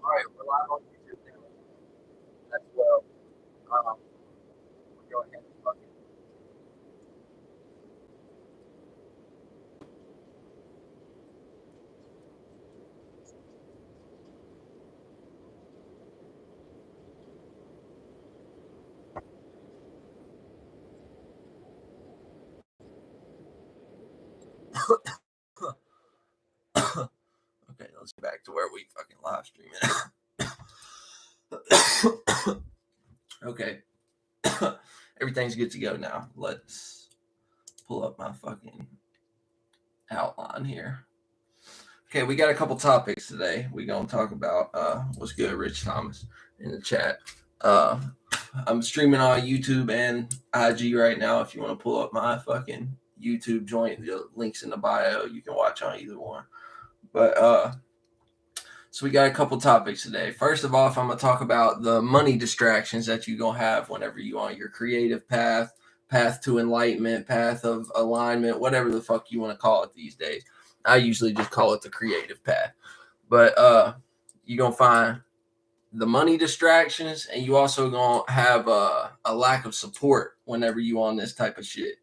All right, we're live on YouTube now as well. We'll go ahead and fucking. Okay, let's get back to where we fucking live streaming. Okay, everything's good to go now. Let's pull up my fucking outline here. Okay, we got a couple topics today. We gonna talk about what's good, Rich Thomas in the chat. Uh, I'm streaming on YouTube and IG right now. If you want to pull up my fucking YouTube joint, the links in the bio. You can watch on either one. But so we got a couple topics today. First of all, I'm gonna talk about the money distractions that you're gonna have whenever you on your creative path, path to enlightenment, path of alignment, whatever the fuck you want to call it these days. I usually just call it the creative path. But you're gonna find the money distractions, and you also gonna have a lack of support whenever you on this type of shit.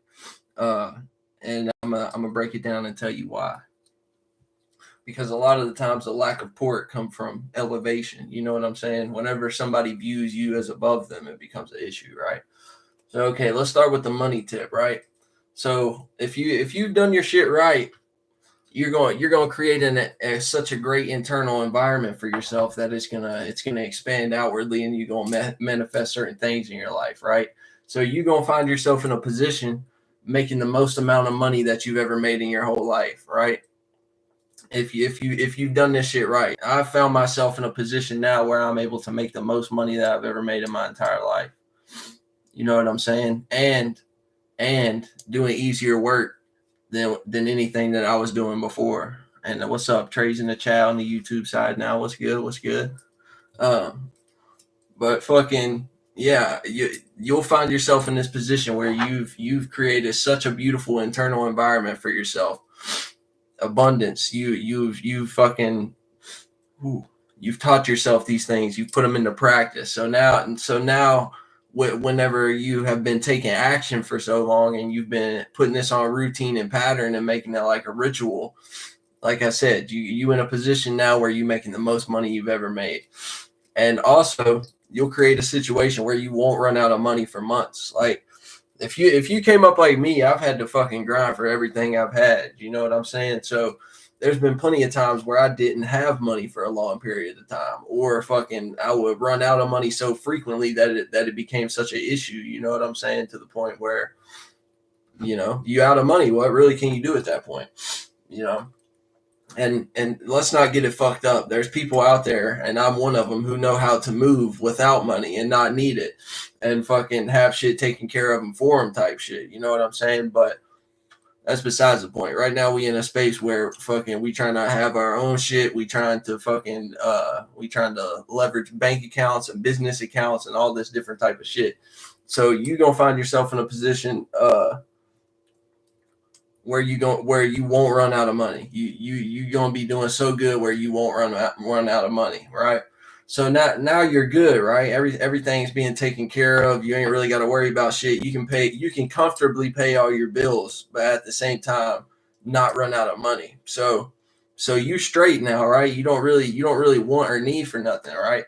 And I'm gonna break it down and tell you why. Because a lot of the times the lack of support come from elevation. You know what I'm saying? Whenever somebody views you as above them, it becomes an issue, right? So okay, let's start with the money tip, right? So if you've done your shit right, you're going to create such a great internal environment for yourself that it's gonna expand outwardly, and you're gonna manifest certain things in your life, right? So you're gonna find yourself in a position making the most amount of money that you've ever made in your whole life, right? If you've done this shit right, I've found myself in a position now where I'm able to make the most money that I've ever made in my entire life. You know what I'm saying? And doing easier work than anything that I was doing before. And what's up, Trey's in the chat on the YouTube side now. What's good? What's good? Um, but fucking yeah, you'll find yourself in this position where you've created such a beautiful internal environment for yourself, abundance. You've fucking you've taught yourself these things. You've put them into practice. So now whenever you have been taking action for so long and you've been putting this on routine and pattern and making it like a ritual, like I said, you in a position now where you're making the most money you've ever made. And also you'll create a situation where you won't run out of money for months. Like if you came up like me, I've had to fucking grind for everything I've had. You know what I'm saying? So there's been plenty of times where I didn't have money for a long period of time, or fucking I would run out of money so frequently that it became such an issue. You know what I'm saying? To the point where you out of money. What really can you do at that point? You know. And let's not get it fucked up. There's people out there, and I'm one of them, who know how to move without money and not need it, and fucking have shit taken care of them for them type shit. You know what I'm saying? But that's besides the point. Right now, we in a space where fucking we trying to have our own shit. We trying to leverage bank accounts and business accounts and all this different type of shit. So you gonna find yourself in a position where you won't run out of money. You gonna be doing so good where you won't run out of money, right? So now you're good, right? Everything's being taken care of. You ain't really got to worry about shit. You can comfortably pay all your bills, but at the same time not run out of money. So you straight now, right? You don't really want or need for nothing, right?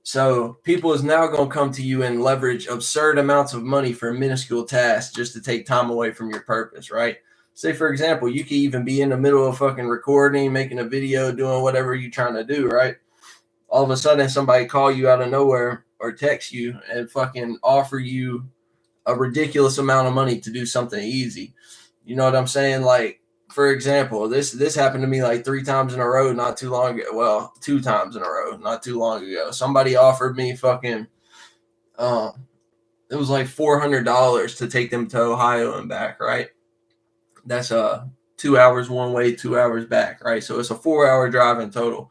So people is now going to come to you and leverage absurd amounts of money for minuscule tasks just to take time away from your purpose, right? Say, for example, you could even be in the middle of fucking recording, making a video, doing whatever you're trying to do, right? All of a sudden, somebody call you out of nowhere or text you and fucking offer you a ridiculous amount of money to do something easy. You know what I'm saying? Like, for example, this happened to me like 3 times in a row not too long ago. Well, 2 times in a row not too long ago. Somebody offered me fucking it was like $400 to take them to Ohio and back, right? That's 2 hours one way, 2 hours back, right? So it's a 4 hour drive in total.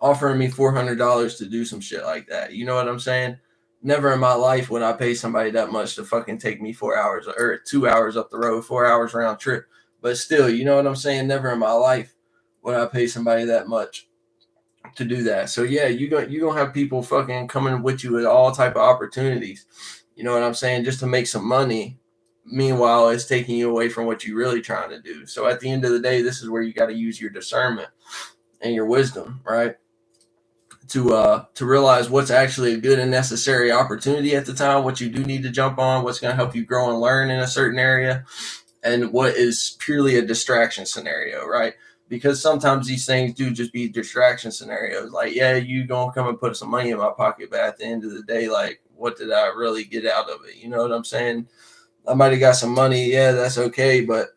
Offering me $400 to do some shit like that. You know what I'm saying? Never in my life would I pay somebody that much to fucking take me 4 hours or 2 hours up the road, 4 hours round trip. But still, you know what I'm saying? Never in my life would I pay somebody that much to do that. So yeah, you gonna have people fucking coming with you with all type of opportunities. You know what I'm saying? Just to make some money. Meanwhile, it's taking you away from what you're really trying to do. So at the end of the day, this is where you got to use your discernment and your wisdom, right? To realize what's actually a good and necessary opportunity at the time, what you do need to jump on, what's going to help you grow and learn in a certain area, and what is purely a distraction scenario, right? Because sometimes these things do just be distraction scenarios. Like, yeah, you gonna come and put some money in my pocket, but at the end of the day, like, what did I really get out of it? You know what I'm saying? I might have got some money, yeah, that's okay, but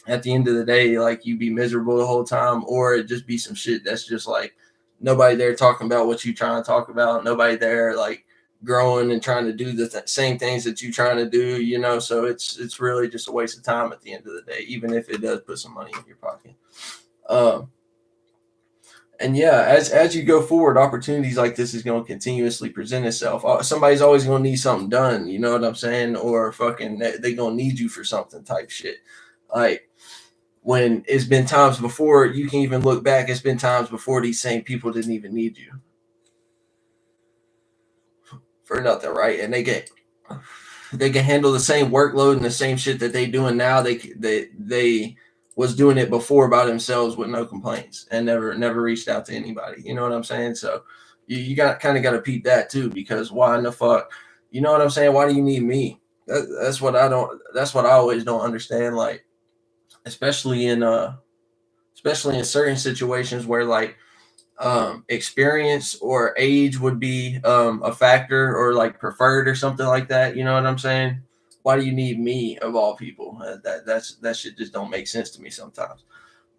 at the end of the day, like, you be miserable the whole time, or it just be some shit that's just like nobody there talking about what you trying to talk about, nobody there like growing and trying to do the same things that you trying to do, you know. So it's really just a waste of time at the end of the day, even if it does put some money in your pocket. Um, and yeah, as you go forward, opportunities like this is going to continuously present itself. Somebody's always going to need something done, you know what I'm saying? Or fucking they going to need you for something type shit. Like, when it's been times before, you can even look back, it's been times before these same people didn't even need you for nothing, right? And they can handle the same workload and the same shit that they doing now. They was doing it before by themselves with no complaints and never reached out to anybody. You know what I'm saying? So you got kind of got to peep that too, because why in the fuck? You know what I'm saying? Why do you need me? That's what I don't. That's what I always don't understand. Like, especially in certain situations where like experience or age would be a factor, or like preferred or something like that. You know what I'm saying? Why do you need me of all people? That shit just don't make sense to me sometimes.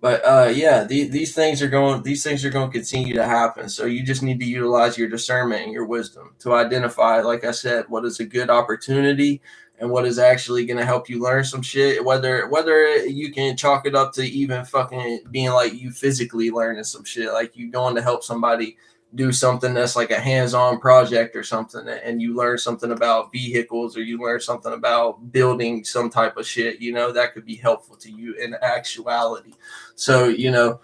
But yeah, these things are going to continue to happen. So you just need to utilize your discernment and your wisdom to identify, like I said, what is a good opportunity and what is actually going to help you learn some shit. Whether you can chalk it up to even fucking being like you physically learning some shit, like you going to help somebody do something that's like a hands-on project or something, and you learn something about vehicles, or you learn something about building some type of shit, you know, that could be helpful to you in actuality. So, you know,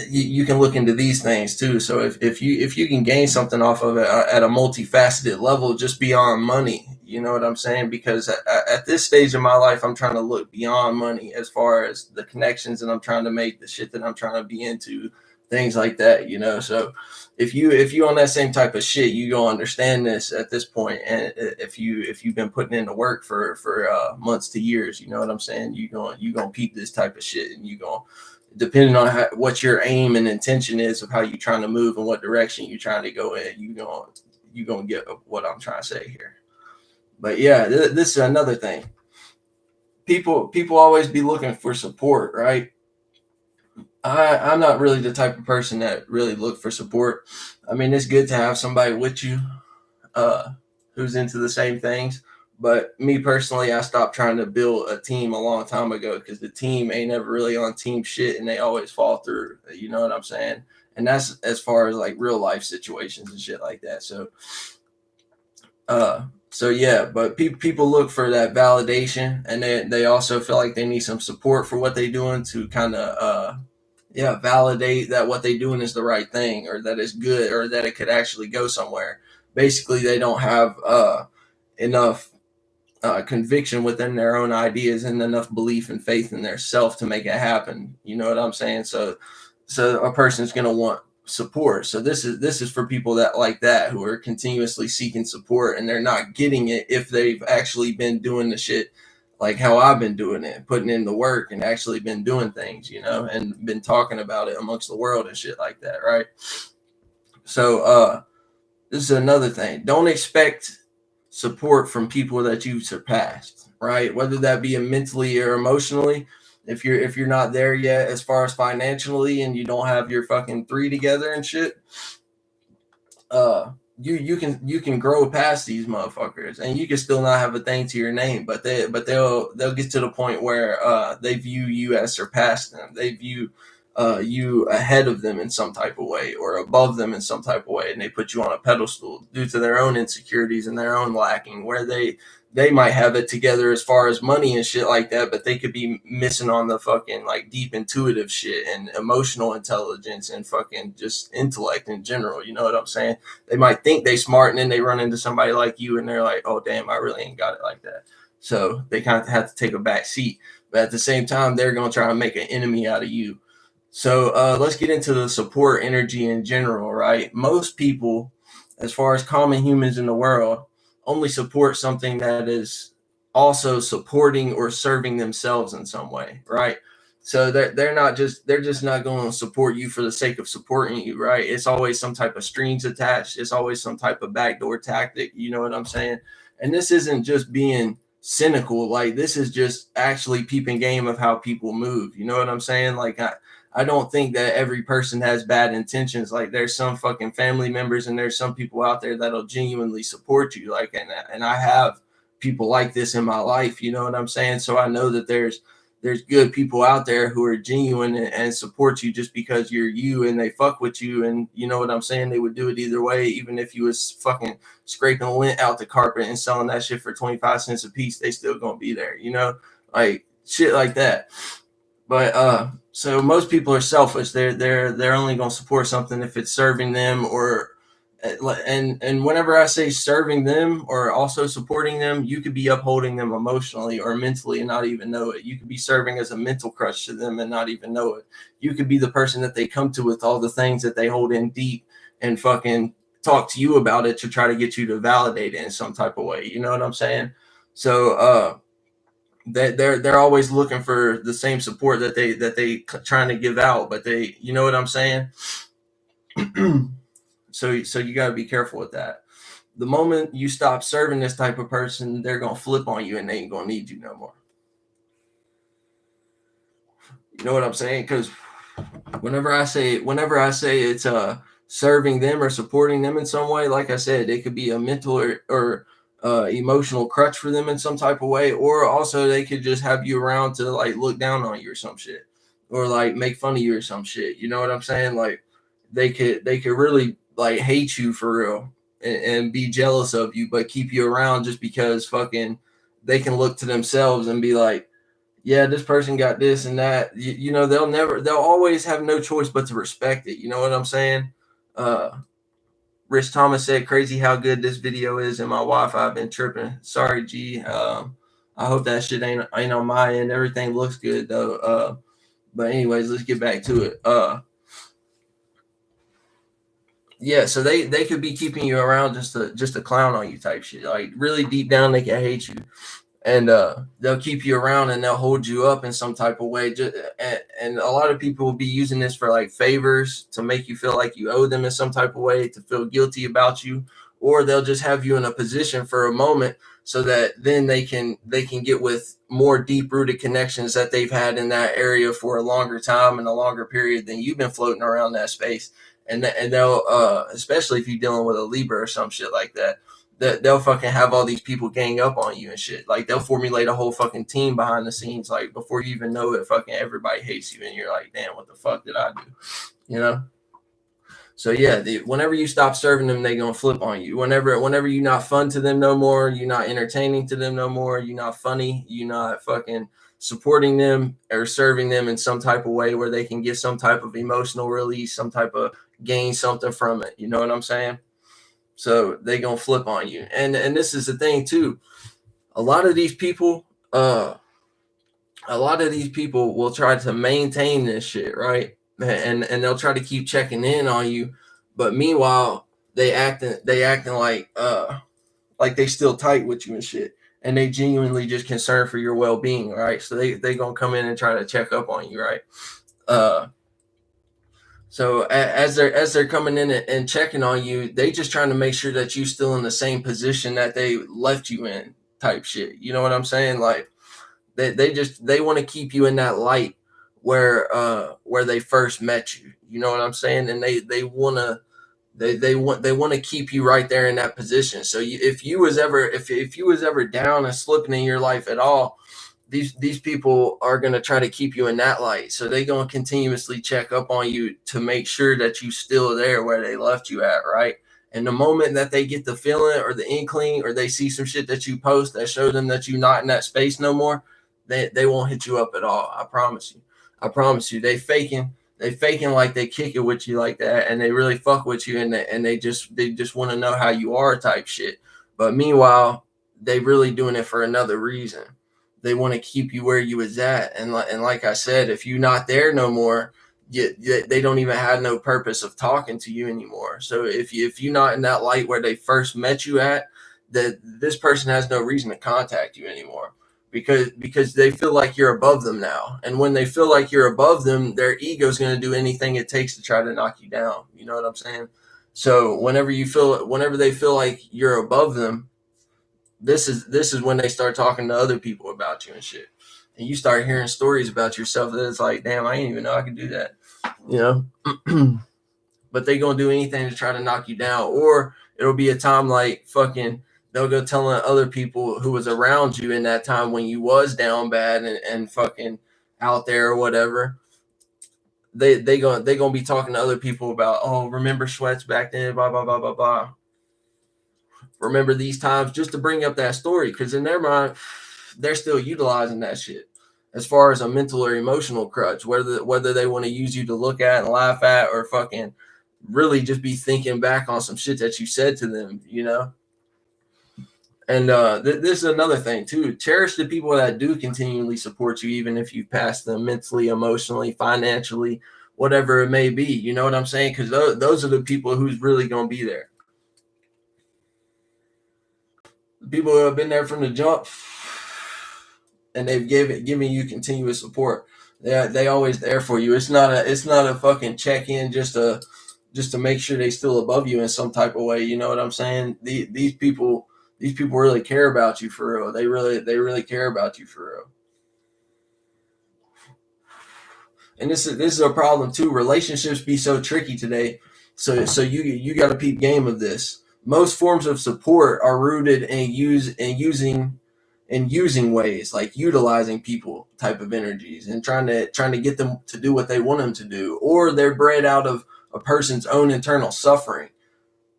you can look into these things too. So if you can gain something off of it at a multifaceted level, just beyond money, you know what I'm saying? Because at this stage of my life, I'm trying to look beyond money as far as the connections that I'm trying to make, the shit that I'm trying to be into, things like that, you know. So if you on that same type of shit, you gonna understand this at this point. And if you've been putting in the work for months to years, you know what I'm saying, you gonna peep this type of shit, and you gonna, depending on what your aim and intention is of how you're trying to move and what direction you're trying to go in, you gonna get what I'm trying to say here. But yeah, this is another thing. People always be looking for support, right? I'm not really the type of person that really look for support. I mean, it's good to have somebody with you uh, who's into the same things. But me personally, I stopped trying to build a team a long time ago, because the team ain't ever really on team shit, and they always fall through. You know what I'm saying? And that's as far as like real life situations and shit like that. So yeah, but people look for that validation, and they also feel like they need some support for what they're doing to kind of yeah, validate that what they're doing is the right thing, or that it's good, or that it could actually go somewhere. Basically, they don't have enough conviction within their own ideas and enough belief and faith in their self to make it happen. You know what I'm saying? So a person's going to want support. So this is for people that like that, who are continuously seeking support, and they're not getting it if they've actually been doing the shit like how I've been doing it, putting in the work and actually been doing things, you know, and been talking about it amongst the world and shit like that, right? So this is another thing. Don't expect support from people that you've surpassed, right? Whether that be mentally or emotionally. If you're not there yet as far as financially, and you don't have your fucking three together and shit, uh you can grow past these motherfuckers, and you can still not have a thing to your name, but they'll get to the point where they view you as surpassed them. They view you ahead of them in some type of way, or above them in some type of way, and they put you on a pedestal due to their own insecurities and their own lacking, where they they might have it together as far as money and shit like that, but they could be missing on the fucking like deep intuitive shit and emotional intelligence and fucking just intellect in general. You know what I'm saying? They might think they smart and then they run into somebody like you and they're like, oh damn, I really ain't got it like that. So they kind of have to take a back seat. But at the same time, they're gonna try to make an enemy out of you. So let's get into the support energy in general, right? Most people, as far as common humans in the world, only support something that is also supporting or serving themselves in some way, right? So they're just not going to support you for the sake of supporting you, right? It's always some type of strings attached. It's always some type of backdoor tactic. You know what I'm saying? And this isn't just being cynical. Like this is just actually peeping game of how people move. You know what I'm saying? Like I don't think that every person has bad intentions. Like there's some fucking family members and there's some people out there that'll genuinely support you. Like, and I have people like this in my life, you know what I'm saying? So I know that there's good people out there who are genuine and support you just because you're you and they fuck with you. And you know what I'm saying? They would do it either way. Even if you was fucking scraping lint out the carpet and selling that shit for 25 cents a piece, they still gonna be there, you know, like shit like that. But so most people are selfish. They're only going to support something if it's serving them or and whenever I say serving them or also supporting them, you could be upholding them emotionally or mentally and not even know it. You could be serving as a mental crutch to them and not even know it. You could be the person that they come to with all the things that they hold in deep and fucking talk to you about it to try to get you to validate it in some type of way. You know what I'm saying? So they're always looking for the same support that they trying to give out, but they, you know what I'm saying? So you got to be careful with that. The moment you stop serving this type of person, they're gonna flip on you and they ain't gonna need you no more. You know what I'm saying? Because whenever I say it's serving them or supporting them in some way, like I said, it could be a mental or emotional crutch for them in some type of way, or also they could just have you around to like look down on you or some shit, or like make fun of you or some shit. You know what I'm saying? Like they could really like hate you for real and be jealous of you, but keep you around just because fucking they can look to themselves and be like, yeah, this person got this and that. You know, they'll always have no choice but to respect it. You know what I'm saying? Uh, Rich Thomas said, "Crazy how good this video is, and my Wi-Fi been tripping." Sorry, G. I hope that shit ain't on my end. Everything looks good though. But anyways, let's get back to it. Yeah, so they could be keeping you around just to clown on you type shit. Like really deep down, they can hate you, and they'll keep you around and they'll hold you up in some type of way. And a lot of people will be using this for like favors to make you feel like you owe them in some type of way, to feel guilty about you, or they'll just have you in a position for a moment so that then they can get with more deep rooted connections that they've had in that area for a longer time and a longer period than you've been floating around that space. And they'll especially if you're dealing with a Libra or some shit like that, they'll fucking have all these people gang up on you and shit. Like they'll formulate a whole fucking team behind the scenes. Like before you even know it, fucking everybody hates you, and you're like, damn, what the fuck did I do? You know. So yeah, whenever you stop serving them, they gonna flip on you. Whenever you're not fun to them no more, you're not entertaining to them no more, you're not funny, you're not fucking supporting them or serving them in some type of way where they can get some type of emotional release, some type of gain something from it. You know what I'm saying? So they gonna flip on you. And this is the thing too. A lot of these people, will try to maintain this shit, right? And they'll try to keep checking in on you, but meanwhile they acting like they still tight with you and shit. And they genuinely just concerned for your well being, right? So they gonna come in and try to check up on you, right? Uh so as they're coming in and checking on you, they just trying to make sure that you still in the same position that they left you in, type shit. You know what I'm saying? Like they want to keep you in that light where they first met you. You know what I'm saying? And they want to they want to keep you right there in that position. So if you was ever down and slipping in your life at all, these people are going to try to keep you in that light. So they're going to continuously check up on you to make sure that you still there where they left you at, right? And the moment that they get the feeling or the inkling, or they see some shit that you post that shows them that you're not in that space no more, they won't hit you up at all. I promise you. I promise you. They faking like they kick it with you like that, and they really fuck with you, and they just want to know how you are type shit. But meanwhile, they really doing it for another reason. They want to keep you where you was at, and like I said, if you're not there no more, they don't even have no purpose of talking to you anymore. So if you're not in that light where they first met you at, that this person has no reason to contact you anymore, because they feel like you're above them now. And when they feel like you're above them, their ego is going to do anything it takes to try to knock you down. You know what I'm saying? So whenever they feel like you're above them, this is when they start talking to other people about you and shit. And you start hearing stories about yourself that it's like, damn, I didn't even know I could do that. You know? But they gonna do anything to try to knock you down. Or it'll be a time like fucking they'll go telling other people who was around you in that time when you was down bad and fucking out there or whatever. They gonna be talking to other people about, oh, remember Sweats back then, blah blah blah blah blah. Remember these times, just to bring up that story, because in their mind, they're still utilizing that shit as far as a mental or emotional crutch, whether they want to use you to look at and laugh at, or fucking really just be thinking back on some shit that you said to them, you know. And this is another thing too. Cherish the people that do continually support you, even if you pass them mentally, emotionally, financially, whatever it may be. You know what I'm saying? Because those are the people who's really gonna be there. The people who have been there from the jump, and they've given you continuous support. They always there for you. It's not a fucking check in just to make sure they still above you in some type of way. You know what I'm saying? These people really care about you for real. They really care about you for real. And this is a problem too. Relationships be so tricky today. So you got to peep game of this. Most forms of support are rooted in using ways, like utilizing people type of energies and trying to get them to do what they want them to do, or they're bred out of a person's own internal suffering.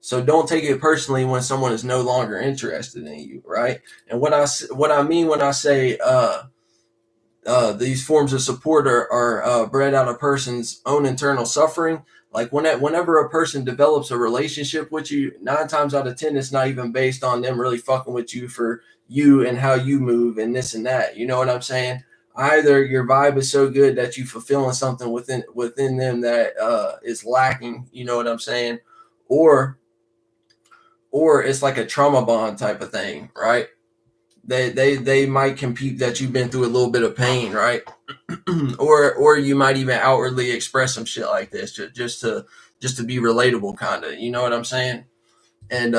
So don't take it personally when someone is no longer interested in you, right? And what I mean when I say these forms of support are bred out of a person's own internal suffering. Like whenever a person develops a relationship with you, 9 times out of 10, it's not even based on them really fucking with you for you and how you move and this and that. You know what I'm saying? Either your vibe is so good that you fulfilling something within them that is lacking. You know what I'm saying? Or it's like a trauma bond type of thing, right? They might compute that you've been through a little bit of pain, right? or you might even outwardly express some shit like this just to be relatable, kind of. You know what I'm saying? And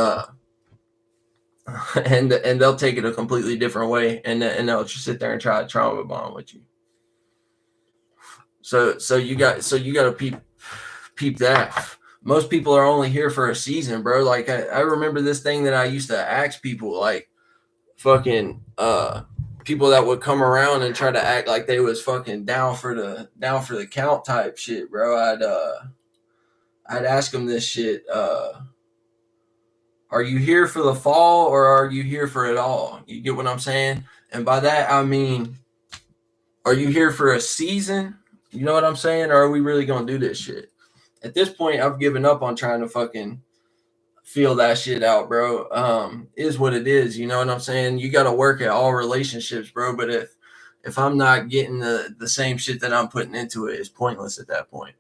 and they'll take it a completely different way, and they'll just sit there and try to trauma bond with you. So you got to peep that. Most people are only here for a season, bro. Like I remember this thing that I used to ask people, like fucking people that would come around and try to act like they was fucking down for the count type shit, bro. I'd ask them this shit. Are you here for the fall, or are you here for it all? You get what I'm saying? And by that I mean, are you here for a season? You know what I'm saying? Or are we really gonna do this shit? At this point, I've given up on trying to fucking feel that shit out, bro. Is what it is. You know what I'm saying? You got to work at all relationships, bro. But if I'm not getting the same shit that I'm putting into it, it's pointless at that point.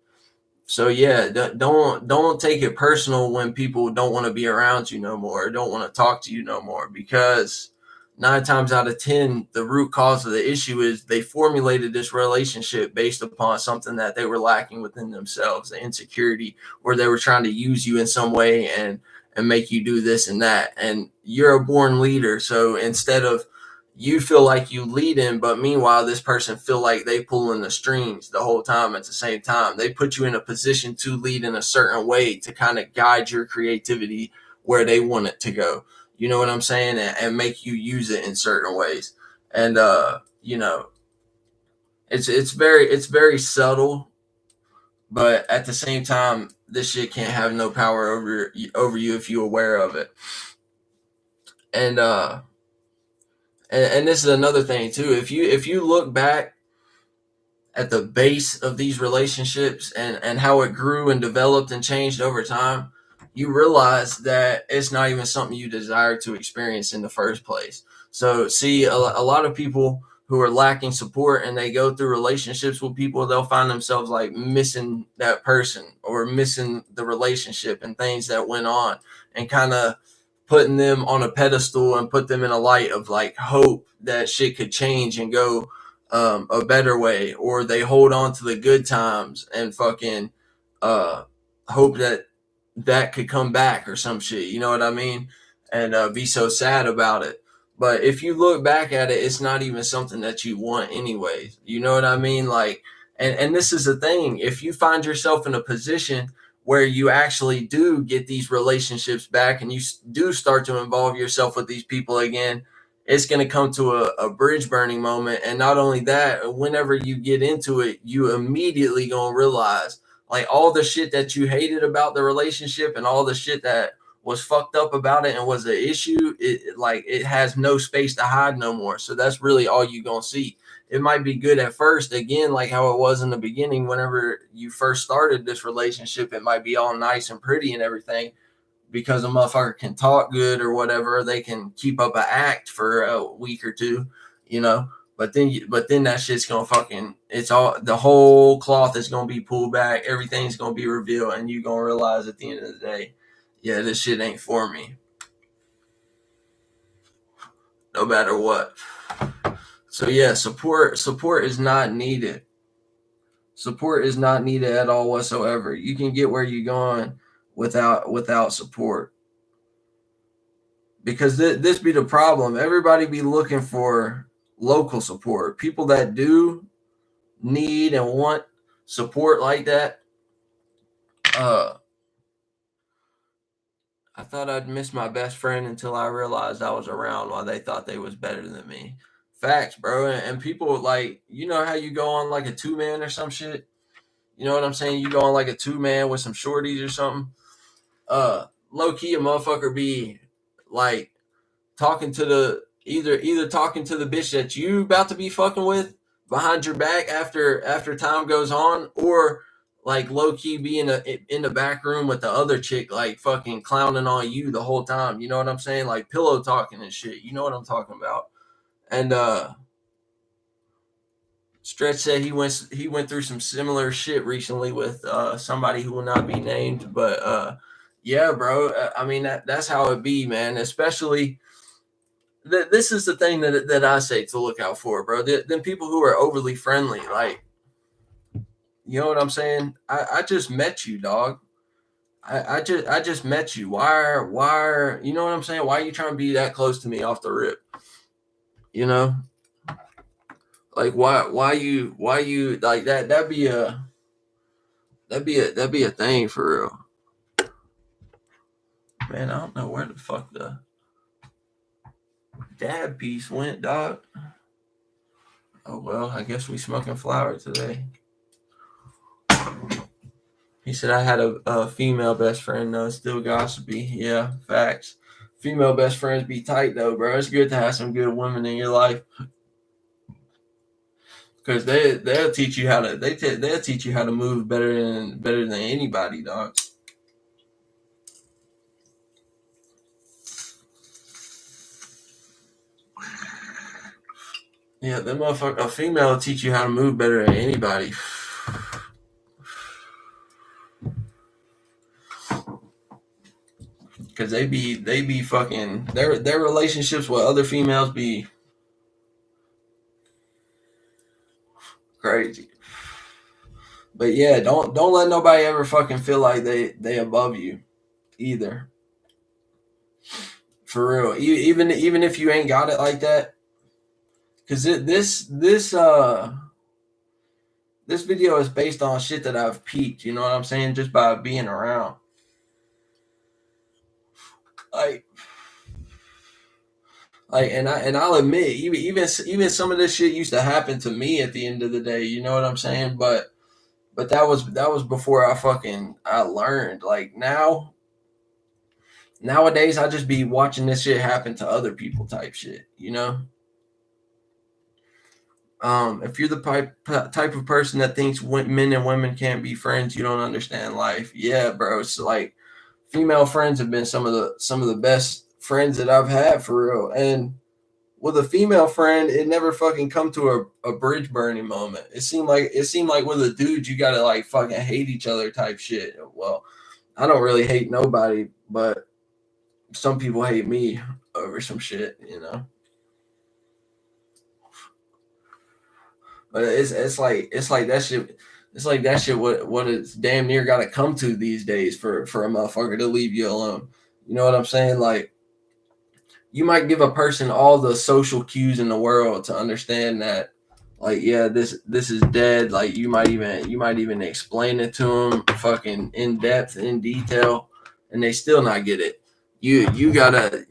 So yeah, don't take it personal when people don't want to be around you no more, or don't want to talk to you no more, because 9 times out of 10, the root cause of the issue is they formulated this relationship based upon something that they were lacking within themselves, the insecurity, or they were trying to use you in some way and make you do this and that. And you're a born leader, so instead of you feel like you leading, but meanwhile this person feel like they pulling the strings the whole time at the same time. They put you in a position to lead in a certain way to kind of guide your creativity where they want it to go. You know what I'm saying? And make you use it in certain ways. And you know, it's very subtle, But at the same time, this shit can't have no power over you if you're aware of it. And and this is another thing too. If you look back at the base of these relationships and how it grew and developed and changed over time, you realize that it's not even something you desire to experience in the first place. So, see, a lot of people who are lacking support and they go through relationships with people, they'll find themselves like missing that person or missing the relationship and things that went on, and kind of putting them on a pedestal and put them in a light of like hope that shit could change and go a better way, or they hold on to the good times and fucking uh, hope that that could come back or some shit. You know what I mean? And be so sad about it. But if you look back at it, it's not even something that you want, anyways. You know what I mean? Like, and this is the thing. If you find yourself in a position where you actually do get these relationships back and you do start to involve yourself with these people again, it's going to come to a bridge burning moment. And not only that, whenever you get into it, you immediately going to realize like all the shit that you hated about the relationship and all the shit that was fucked up about it and was an issue, it has no space to hide no more. So that's really all you going to see. It might be good at first, again, like how it was in the beginning. Whenever you first started this relationship, it might be all nice and pretty and everything, because a motherfucker can talk good or whatever, they can keep up an act for a week or two, you know. But then that shit's gonna fucking, it's all, the whole cloth is gonna be pulled back, everything's gonna be revealed, and you gonna realize at the end of the day, yeah, this shit ain't for me, no matter what. So yeah, support is not needed. Support is not needed at all whatsoever. You can get where you're going without support. Because this be the problem. Everybody be looking for local support. People that do need and want support like that. I thought I'd miss my best friend until I realized I was around while they thought they was better than me. Facts, bro. And people, like, you know how you go on like a 2-man or some shit. You know what I'm saying? You go on like a 2-man with some shorties or something. Low key, a motherfucker be like talking to the, either talking to the bitch that you about to be fucking with behind your back after time goes on, or like low key be in the back room with the other chick, like fucking clowning on you the whole time. You know what I'm saying? Like pillow talking and shit. You know what I'm talking about? And Stretch said he went through some similar shit recently with somebody who will not be named, but yeah, bro. I mean that's how it be, man. Especially this is the thing that I say to look out for, bro. Then people who are overly friendly, like, you know what I'm saying? I just met you, dog. I just met you. Why are you know what I'm saying? Why are you trying to be that close to me off the rip? You know, like why you like that? That'd be a thing for real. Man, I don't know where the fuck the dad piece went, dog. Oh well, I guess we smoking flower today. He said I had a female best friend though, still gossipy. Yeah, facts. Female best friends be tight though, bro. It's good to have some good women in your life, because they'll teach you how to they'll teach you how to move better than anybody, dog. Yeah, that motherfucker. A female will teach you how to move better than anybody. Because they be fucking their relationships with other females be crazy. But yeah, don't let nobody ever fucking feel like they above you either. For real. Even if you ain't got it like that, because this video is based on shit that I've peeped. You know what I'm saying? Just by being around. Like I'll admit, even some of this shit used to happen to me at the end of the day. You know what I'm saying? But But that was before I learned. Like nowadays I just be watching this shit happen to other people type shit, you know? If you're the type of person that thinks men and women can't be friends, you don't understand life. Yeah, bro. It's like female friends have been some of the best friends that I've had for real. And with a female friend, it never fucking come to a bridge burning moment. It seemed like with a dude, you gotta like fucking hate each other type shit. Well, I don't really hate nobody, but some people hate me over some shit, you know. But it's like that shit. It's like that shit. What it's damn near got to come to these days for a motherfucker to leave you alone. You know what I'm saying? Like you might give a person all the social cues in the world to understand that, like, yeah, this is dead. Like you might even explain it to them fucking in depth, in detail, and they still not get it. You gotta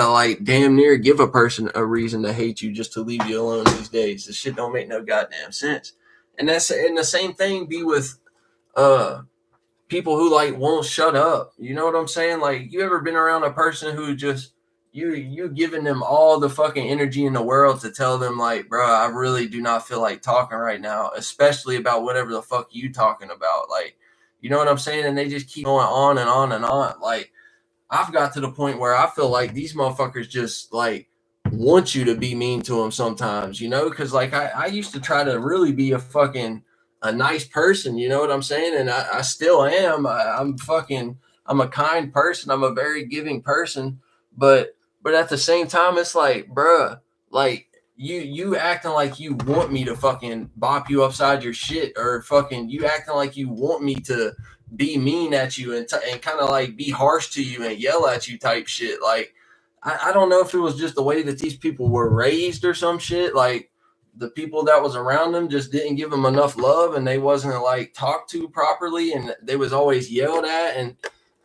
like damn near give a person a reason to hate you just to leave you alone these days. This shit don't make no goddamn sense. And the same thing be with uh people who like won't shut up. You know what I'm saying? Like you ever been around a person who just you giving them all the fucking energy in the world to tell them like, bro, I really do not feel like talking right now, especially about whatever the fuck you talking about. Like, you know what I'm saying? And they just keep going on and on and on. Like I've got to the point where I feel like these motherfuckers just like want you to be mean to them sometimes, you know? Because like I used to try to really be a nice person, you know what I'm saying? And I still am. I'm a kind person. I'm a very giving person, but at the same time, it's like, bruh, like you acting like you want me to fucking bop you upside your shit, or fucking you acting like you want me to be mean at you and kind of like be harsh to you and yell at you type shit. Like, I don't know if it was just the way that these people were raised or some shit. Like, the people that was around them just didn't give them enough love and they wasn't like talked to properly and they was always yelled at. And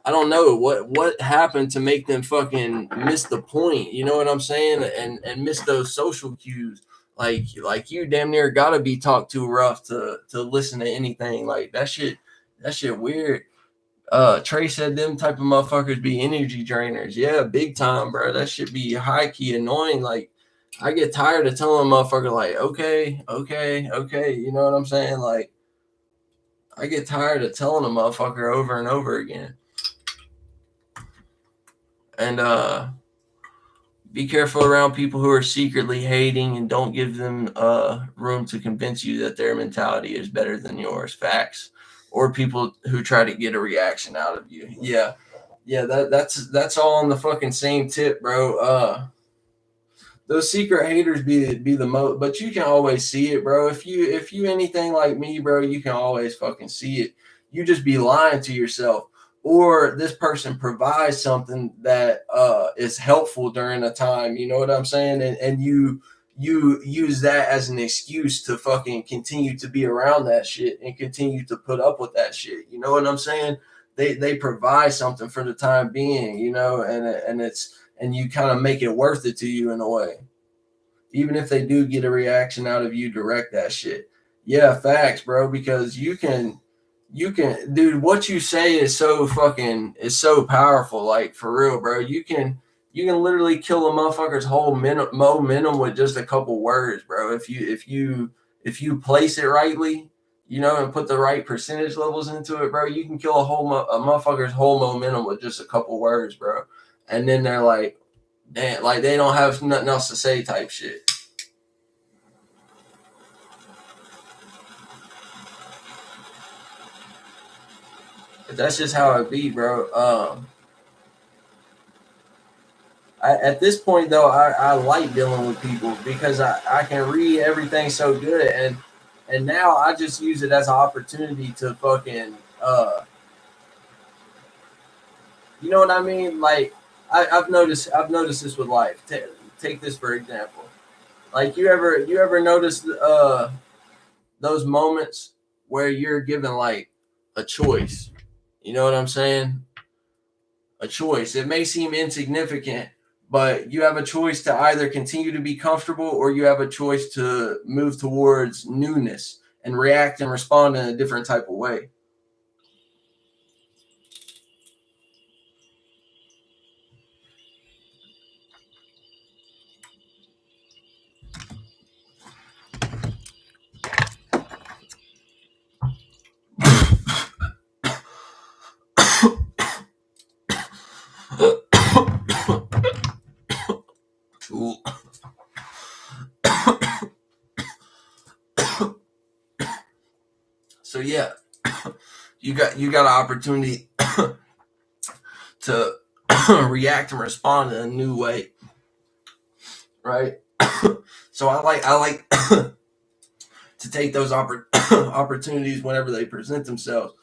I don't know what happened to make them fucking miss the point. You know what I'm saying? And miss those social cues. Like you damn near gotta be talked to rough to listen to anything. Like that shit weird. Trey said them type of motherfuckers be energy drainers. Yeah, big time, bro. That should be high key annoying. Like I get tired of telling a motherfucker like, okay, okay, okay. You know what I'm saying? Like I get tired of telling a motherfucker over and over again. And be careful around people who are secretly hating and don't give them room to convince you that their mentality is better than yours. Facts. Or people who try to get a reaction out of you. Yeah. Yeah, that's all on the fucking same tip, bro. Those secret haters be the most, but you can always see it, bro. If you anything like me, bro, you can always fucking see it. You just be lying to yourself, or this person provides something that is helpful during a time. You know what I'm saying? And you use that as an excuse to fucking continue to be around that shit and continue to put up with that shit. You know what I'm saying? They provide something for the time being, you know, and you kind of make it worth it to you in a way. Even if they do get a reaction out of you, direct that shit. Yeah, facts, bro, because you can dude, what you say is so powerful, like for real, bro. You can literally kill a motherfucker's whole momentum with just a couple words, bro. If you place it rightly, you know, and put the right percentage levels into it, bro, you can kill a motherfucker's whole momentum with just a couple words, bro. And then they're like, damn, like they don't have nothing else to say type shit. But that's just how it be, bro. At this point though, I like dealing with people because I can read everything so good, and now I just use it as an opportunity to fucking you know what I mean? Like I've noticed this with life. Take this for example. Like you ever notice those moments where you're given like a choice. You know what I'm saying? A choice. It may seem insignificant, but you have a choice to either continue to be comfortable or you have a choice to move towards newness. and react and respond in a different type of way. So yeah, you got an opportunity to react and respond in a new way, right? So I like to take those opportunities whenever they present themselves,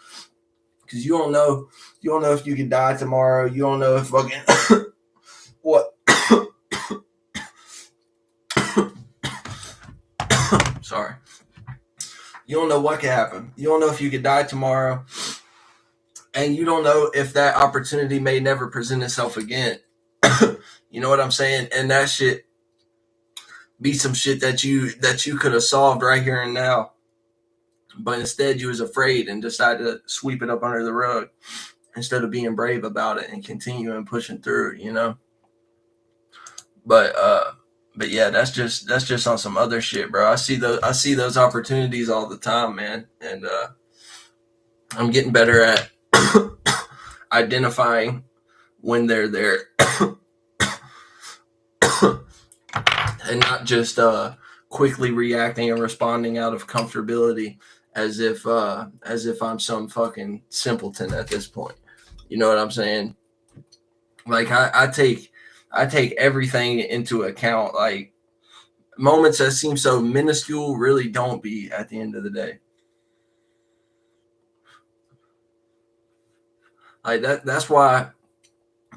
because you don't know if you could die tomorrow. You don't know if fucking what. Sorry. You don't know what could happen. You don't know if you could die tomorrow, and you don't know if that opportunity may never present itself again. You know what I'm saying? And that shit be some shit that you could have solved right here and now, but instead you was afraid and decided to sweep it up under the rug instead of being brave about it and continuing pushing through. You know. But yeah, that's just on some other shit, bro. I see those opportunities all the time, man, and I'm getting better at identifying when they're there, and not just quickly reacting and responding out of comfortability, as if I'm some fucking simpleton at this point. You know what I'm saying? Like I take everything into account. Like moments that seem so minuscule really don't be at the end of the day. Like that's why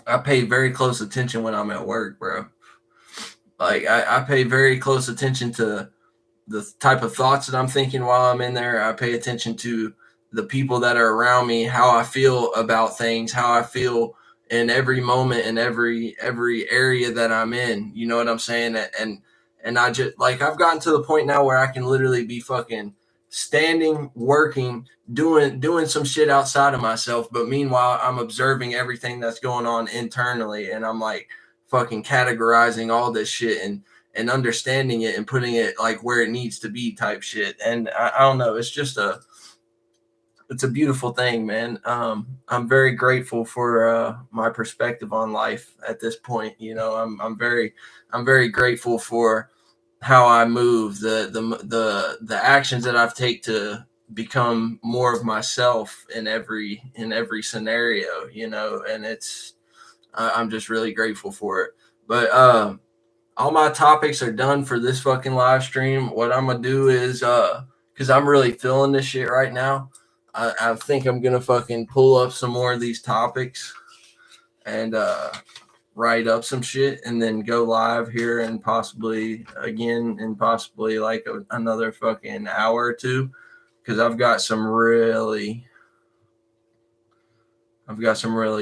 I pay very close attention when I'm at work, bro. Like I pay very close attention to the type of thoughts that I'm thinking while I'm in there. I pay attention to the people that are around me, how I feel about things, how I feel in every moment in every area that I'm in. You know what I'm saying? And I just like I've gotten to the point now where I can literally be fucking standing, working, doing some shit outside of myself, but meanwhile I'm observing everything that's going on internally, and I'm like fucking categorizing all this shit and understanding it and putting it like where it needs to be type shit. And I don't know, it's just it's a beautiful thing, man. I'm very grateful for my perspective on life at this point. You know, I'm very grateful for how I move, the actions that I've taken to become more of myself in every scenario. You know, and I'm just really grateful for it. But all my topics are done for this fucking live stream. What I'm gonna do is because I'm really feeling this shit right now. I think I'm gonna fucking pull up some more of these topics and write up some shit and then go live here and possibly again and possibly like another fucking hour or two, because I've got some really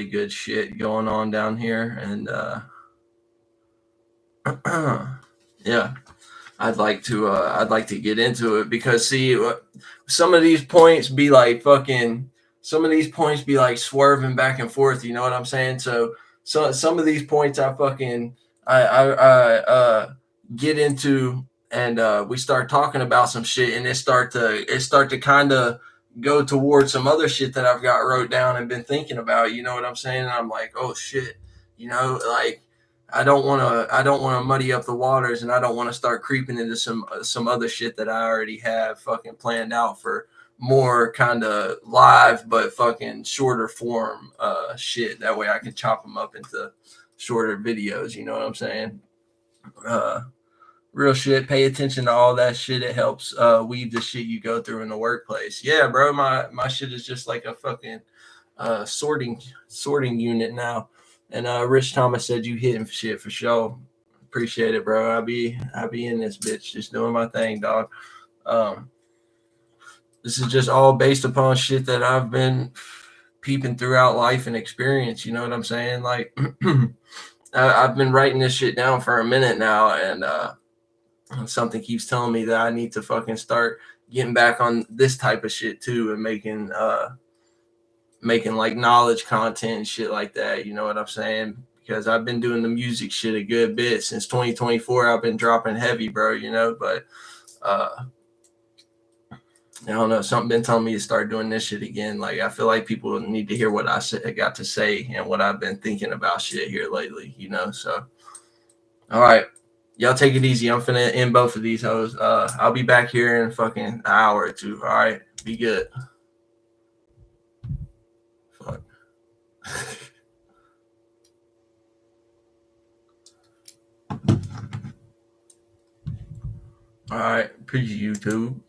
good shit going on down here. And yeah, I'd like to get into it, because see, some of these points be like swerving back and forth. You know what I'm saying? So some of these points I get into, and we start talking about some shit, and it start to kind of go towards some other shit that I've got wrote down and been thinking about. You know what I'm saying? And I'm like, oh shit, you know, like I don't want to muddy up the waters, and I don't want to start creeping into some other shit that I already have fucking planned out for more kind of live but fucking shorter form shit. That way I can chop them up into shorter videos. You know what I'm saying? Real shit. Pay attention to all that shit. It helps weave the shit you go through in the workplace. Yeah, bro. My shit is just like a fucking sorting unit now. And Rich Thomas said you hitting shit for sure. Appreciate it, bro. I be in this bitch just doing my thing, dog. This is just all based upon shit that I've been peeping throughout life and experience. You know what I'm saying? Like I've been writing this shit down for a minute now, and something keeps telling me that I need to fucking start getting back on this type of shit too, and making like knowledge content and shit like that. You know what I'm saying? Because I've been doing the music shit a good bit since 2024. I've been dropping heavy, bro. You know, but I don't know. Something been telling me to start doing this shit again. Like I feel like people need to hear what I got to say and what I've been thinking about shit here lately. You know, so all right. Y'all take it easy. I'm finna end both of these hoes. I'll be back here in fucking an hour or two. All right. Be good. Fuck. All right. Peace, YouTube.